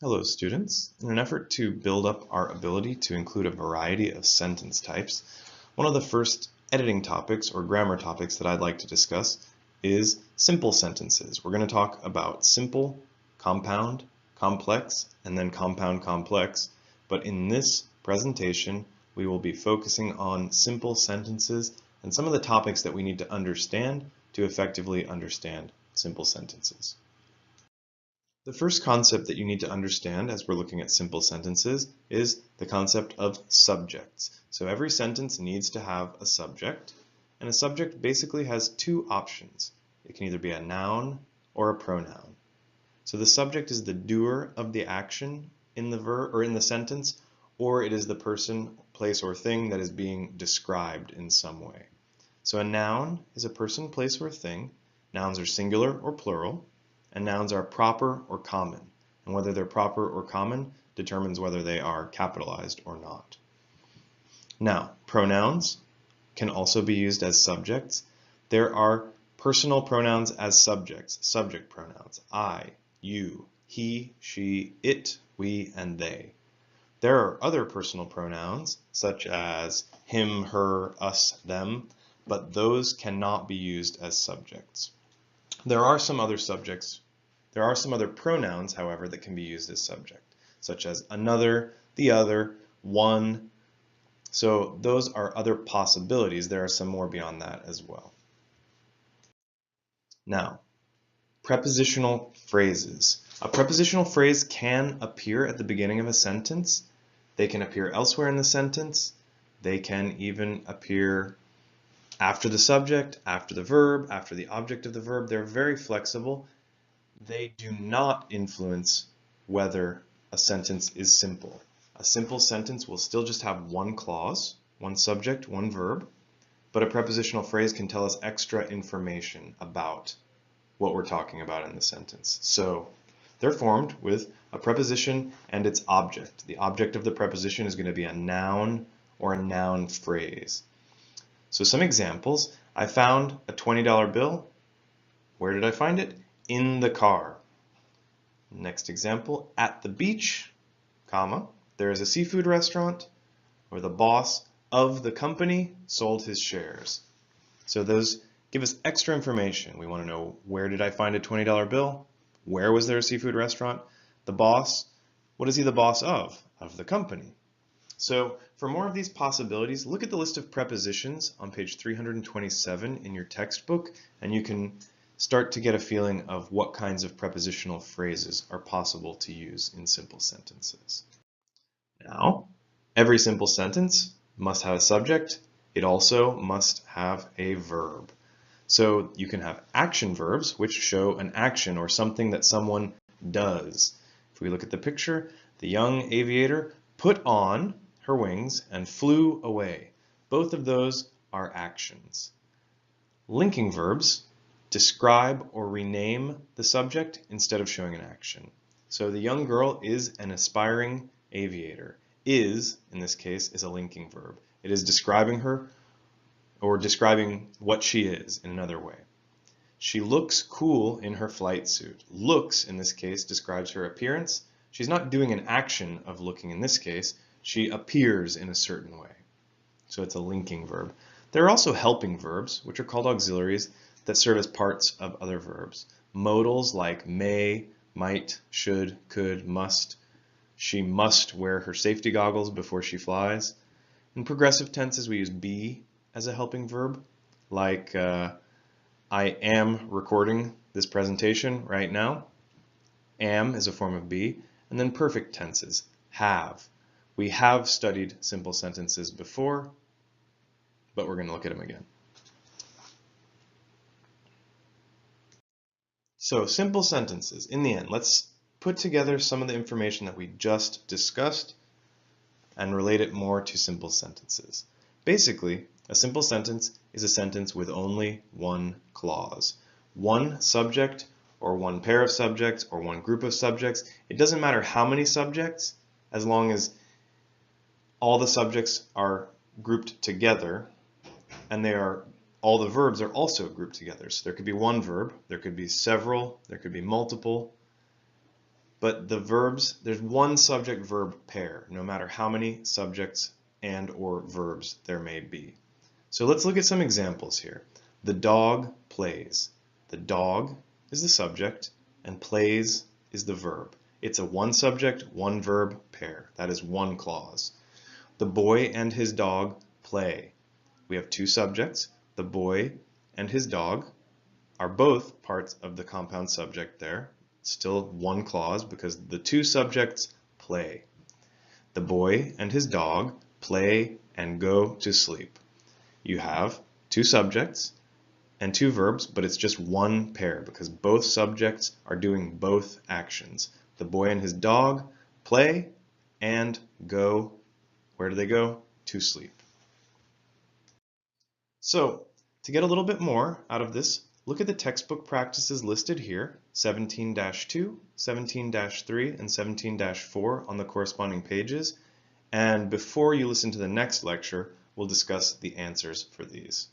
Hello students. In an effort to build up our ability to include a variety of sentence types, one of the first editing topics or grammar topics that I'd like to discuss is simple sentences. We're going to talk about simple, compound, complex, and then compound complex, but in this presentation we will be focusing on simple sentences and some of the topics that we need to understand to effectively understand simple sentences. The first concept that you need to understand as we're looking at simple sentences is the concept of subjects. So every sentence needs to have a subject, and a subject basically has two options. It can either be a noun or a pronoun. So the subject is the doer of the action in the verb or in the sentence, or it is the person, place, or thing that is being described in some way. So a noun is a person, place, or thing. Nouns are singular or plural. And nouns are proper or common, and whether they're proper or common determines whether they are capitalized or not. Now, pronouns can also be used as subjects. There are personal pronouns as subjects, subject pronouns, I, you, he, she, it, we, and they. There are other personal pronouns, such as him, her, us, them, but those cannot be used as subjects. There are some other pronouns, however, that can be used as subject, such as another, the other, one. So those are other possibilities. There are some more beyond that as well. Now, prepositional phrases. A prepositional phrase can appear at the beginning of a sentence. They can appear elsewhere in the sentence. They can even appear after the subject, after the verb, after the object of the verb. They're very flexible. They do not influence whether a sentence is simple. A simple sentence will still just have one clause, one subject, one verb, but a prepositional phrase can tell us extra information about what we're talking about in the sentence. So they're formed with a preposition and its object. The object of the preposition is going to be a noun or a noun phrase. So some examples. I found a $20 bill. Where did I find it? In the car. Next example, at the beach, comma, there is a seafood restaurant where the boss of the company sold his shares. So those give us extra information. We want to know, where did I find a $20 bill? Where was there a seafood restaurant? The boss, what is he the boss of? Of the company. So for more of these possibilities, look at the list of prepositions on page 327 in your textbook, and you can start to get a feeling of what kinds of prepositional phrases are possible to use in simple sentences. Now, every simple sentence must have a subject. It also must have a verb. So you can have action verbs, which show an action or something that someone does. If we look at the picture, the young aviator put on her wings and flew away. Both of those are actions. Linking verbs describe or rename the subject instead of showing an action. So the young girl is an aspiring aviator. Is, in this case, is a linking verb. It is describing her or describing what she is in another way. She looks cool in her flight suit. Looks, in this case, describes her appearance. She's not doing an action of looking in this case. She appears in a certain way. So it's a linking verb. There are also helping verbs, which are called auxiliaries, that serve as parts of other verbs. Modals like may, might, should, could, must. She must wear her safety goggles before she flies. In progressive tenses, we use be as a helping verb, like I am recording this presentation right now. Am is a form of be. And then perfect tenses, have. We have studied simple sentences before, but we're going to look at them again. So simple sentences, in the end, let's put together some of the information that we just discussed and relate it more to simple sentences. Basically, a simple sentence is a sentence with only one clause. One subject or one pair of subjects or one group of subjects. It doesn't matter how many subjects, as long as all the subjects are grouped together and all the verbs are also grouped together. So there could be one verb, there could be several, there could be multiple, but the verbs, there's one subject-verb pair, no matter how many subjects and or verbs there may be. So let's look at some examples here. The dog plays. The dog is the subject and plays is the verb. It's a one subject, one verb pair. That is one clause. The boy and his dog play. We have two subjects. The boy and his dog are both parts of the compound subject there. Still one clause because the two subjects play. The boy and his dog play and go to sleep. You have two subjects and two verbs, but it's just one pair because both subjects are doing both actions. The boy and his dog play and go. Where do they go? To sleep. So, to get a little bit more out of this, look at the textbook practices listed here, 17-2, 17-3, and 17-4 on the corresponding pages. And before you listen to the next lecture, we'll discuss the answers for these.